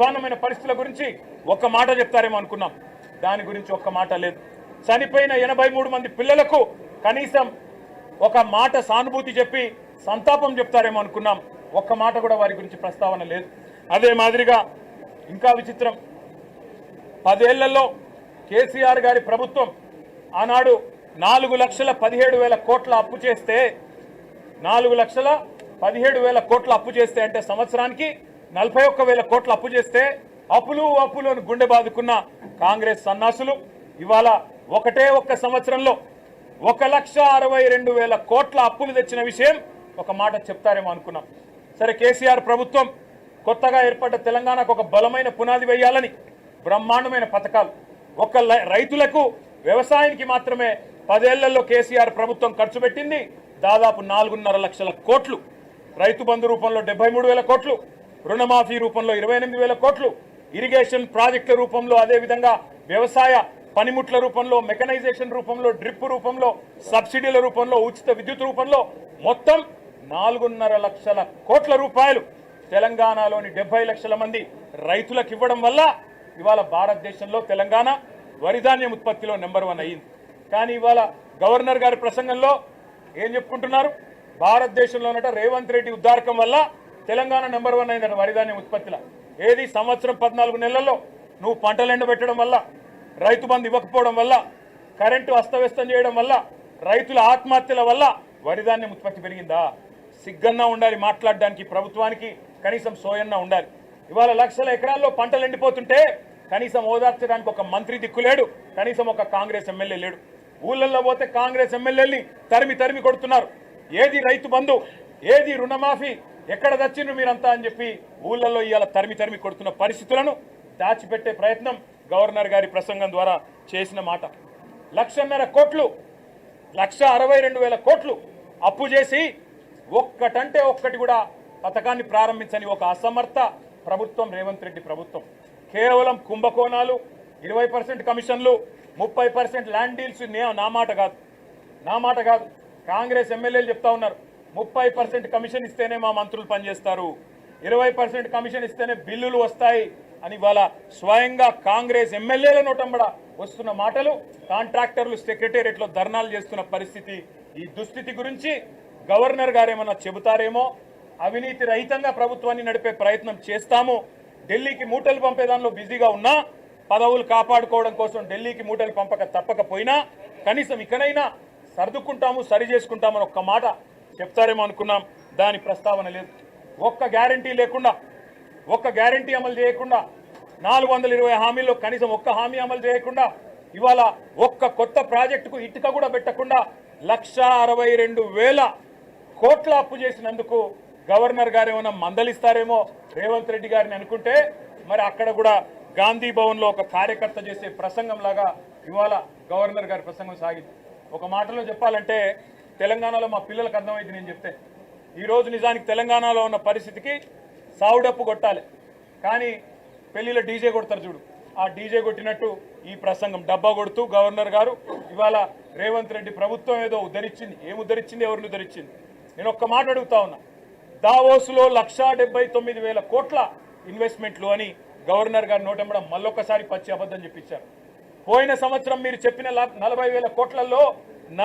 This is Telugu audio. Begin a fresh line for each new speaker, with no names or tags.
అధ్వాన్నమైన పరిస్థితుల గురించి ఒక్క మాట చెప్తారేమో అనుకున్నాం. దాని గురించి ఒక్క మాట లేదు. చనిపోయిన 83 మంది పిల్లలకు కనీసం ఒక మాట సానుభూతి చెప్పి సంతాపం చెప్తారేమో అనుకున్నాం. ఒక్క మాట కూడా వారి గురించి ప్రస్తావన లేదు. అదే మాదిరిగా ఇంకా విచిత్రం, 10 ఏళ్లలో కేసీఆర్ గారి ప్రభుత్వం ఆనాడు 4,17,000 కోట్ల అప్పు చేస్తే 4,17,000 కోట్ల అప్పు చేస్తే అంటే సంవత్సరానికి 41,000 కోట్ల అప్పు చేస్తే అప్పులు అని గుండె బాదుకున్న కాంగ్రెస్ సన్నాసులు ఇవాళ ఒక్క సంవత్సరంలో 1,62,000 కోట్ల అప్పులు తెచ్చిన విషయం ఒక మాట చెప్తారేమో అనుకున్నాం. సరే, కేసీఆర్ ప్రభుత్వం కొత్తగా ఏర్పడ్డ తెలంగాణకు ఒక బలమైన పునాది వేయాలని బ్రహ్మాండమైన పథకాలు, రైతులకు వ్యవసాయానికి మాత్రమే 10 ఏళ్లలో కేసీఆర్ ప్రభుత్వం ఖర్చు పెట్టింది దాదాపు 4.5 లక్షల కోట్లు. రైతు బంధు రూపంలో 73,000 కోట్లు, రుణమాఫీ రూపంలో 28,000 కోట్లు, ఇరిగేషన్ ప్రాజెక్టుల రూపంలో, అదేవిధంగా వ్యవసాయ పనిముట్ల రూపంలో, మెకనైజేషన్ రూపంలో, డ్రిప్ రూపంలో, సబ్సిడీల రూపంలో, ఉచిత విద్యుత్ రూపంలో మొత్తం 4.5 లక్షల కోట్ల రూపాయలు తెలంగాణలోని 70 లక్షల మంది రైతులకు ఇవ్వడం వల్ల ఇవాళ భారతదేశంలో తెలంగాణ వరిధాన్యం ఉత్పత్తిలో నెంబర్ 1 అయ్యింది. కానీ ఇవాళ గవర్నర్ గారి ప్రసంగంలో ఏం చెప్పుకుంటున్నారు? భారతదేశంలోనట రేవంత్ రెడ్డి ఉద్దారకం వల్ల తెలంగాణ నెంబర్ 1 అయిందట వరిధాన్యం ఉత్పత్తిలో. ఏది సంవత్సరం 14 నెలల్లో నువ్వు పంటలు ఎండబెట్టడం వల్ల, రైతు బంధు ఇవ్వకపోవడం వల్ల, కరెంటు అస్తవ్యస్తం చేయడం వల్ల, రైతుల ఆత్మహత్యల వల్ల వరిధాన్యం ఉత్పత్తి పెరిగిందా? సిగ్గన్నా ఉండాలి మాట్లాడడానికి ప్రభుత్వానికి, కనీసం సోయన్నా ఉండాలి. ఇవాళ లక్షల ఎకరాల్లో పంటలు ఎండిపోతుంటే కనీసం ఓదార్చడానికి ఒక మంత్రి దిక్కులేడు, కనీసం ఒక కాంగ్రెస్ ఎమ్మెల్యే లేడు. ఊళ్ళల్లో పోతే కాంగ్రెస్ ఎమ్మెల్యేని తరిమి కొడుతున్నారు. ఏది రైతు బంధు, ఏది రుణమాఫీ, ఎక్కడ తెచ్చిండ్రు మీరంతా అని చెప్పి ఊళ్ళల్లో ఇవాళ తరిమి కొడుతున్న పరిస్థితులను దాచిపెట్టే ప్రయత్నం గవర్నర్ గారి ప్రసంగం ద్వారా చేసిన మాట. 1,50,000 కోట్లు, 1,62,000 కోట్లు అప్పు చేసి ఒక్కటంటే ఒక్కటి కూడా పథకాన్ని ప్రారంభించని ఒక అసమర్థ ప్రభుత్వం రేవంత్ రెడ్డి ప్రభుత్వం. కేవలం కుంభకోణాలు, 20% కమిషన్లు, 30% ల్యాండ్ డీల్స్. నా మాట కాదు, కాంగ్రెస్ ఎమ్మెల్యేలు చెప్తా ఉన్నారు 30% కమిషన్ ఇస్తేనే మా మంత్రులు పనిచేస్తారు, 20% కమిషన్ ఇస్తేనే బిల్లులు వస్తాయి అని ఇవాళ స్వయంగా కాంగ్రెస్ ఎమ్మెల్యేల నోటంబడ వస్తున్న మాటలు, కాంట్రాక్టర్లు సెక్రటేరియట్లో ధర్నాలు చేస్తున్న పరిస్థితి. ఈ దుస్థితి గురించి గవర్నర్ గారు ఏమన్నా చెబుతారేమో. అవినీతి రహితంగా ప్రభుత్వాన్ని నడిపే ప్రయత్నం చేస్తాము. ఢిల్లీకి మూటలు పంపేదానిలో బిజీగా ఉన్నా, పదవులు కాపాడుకోవడం కోసం ఢిల్లీకి మూటలు తప్పకపోయినా కనీసం ఇకనైనా సర్దుకుంటాము, సరి చేసుకుంటామని ఒక్క మాట చెప్తారేమో అనుకున్నాం. దాని ప్రస్తావన లేదు. ఒక్క గ్యారంటీ లేకుండా, ఒక్క గ్యారంటీ అమలు చేయకుండా, 420 హామీల్లో కనీసం ఒక్క హామీ అమలు చేయకుండా, ఇవాళ ఒక్క కొత్త ప్రాజెక్టుకు ఇటుక కూడా పెట్టకుండా 1,62,000 కోట్ల అప్పు చేసినందుకు గవర్నర్ గారు ఏమైనా మందలిస్తారేమో రేవంత్ రెడ్డి గారిని అనుకుంటే, మరి అక్కడ కూడా గాంధీ భవన్లో ఒక కార్యకర్త చేసే ప్రసంగం లాగా ఇవాళ గవర్నర్ గారి ప్రసంగం సాగింది. ఒక మాటలో చెప్పాలంటే తెలంగాణలో మా పిల్లలకు అర్థమైంది నేను చెప్తే. ఈరోజు నిజానికి తెలంగాణలో ఉన్న పరిస్థితికి సావుడప్పు కొట్టాలి, కానీ పెళ్లిలో డీజే కొడతారు చూడు, ఆ డీజే కొట్టినట్టు ఈ ప్రసంగం డబ్బా కొడుతూ గవర్నర్ గారు ఇవాళ రేవంత్ రెడ్డి ప్రభుత్వం ఏదో ఉద్ధరించింది. ఏం ఉద్ధరించింది, ఎవరిని ఉద్ధరించింది? నేను ఒక్క మాట అడుగుతా ఉన్నా. దావోస్లో 1,79,000 కోట్ల ఇన్వెస్ట్మెంట్లు అని గవర్నర్ గారి నోటంబడ మళ్ళొక్కసారి పచ్చి అబద్ధం చెప్పించారు. పోయిన సంవత్సరం మీరు చెప్పిన 40,000 కోట్లలో